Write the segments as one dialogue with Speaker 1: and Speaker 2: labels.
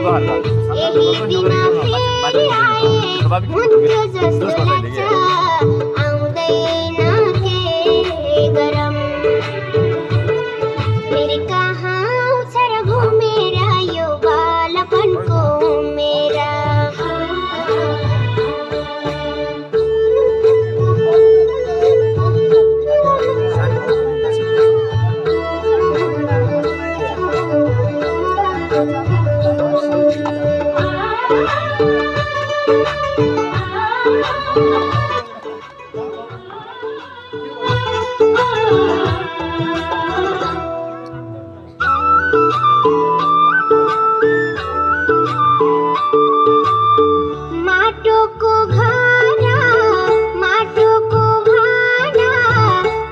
Speaker 1: यही दिन फेरि आए हुन्थ्यो जस्तो लाग्छ आउँदैन के गरम फेरि कहाँ आउँछ र घुमेर यो बालपनको मेरा माटोको घर माटोको भाँडा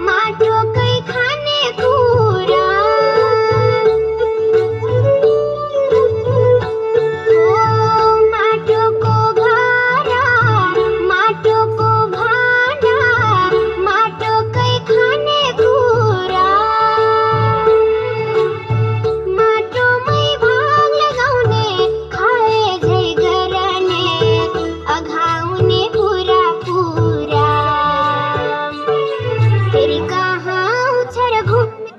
Speaker 1: माटोकै खानेकुरा माटोको घर माटोको भाँडा माटोकै खानेकुरा माटोमै भाग लगाउने खाए झै गर्ने अघाउने पुरा पुरा फेरि कहाँ आउँछ र घुम्ने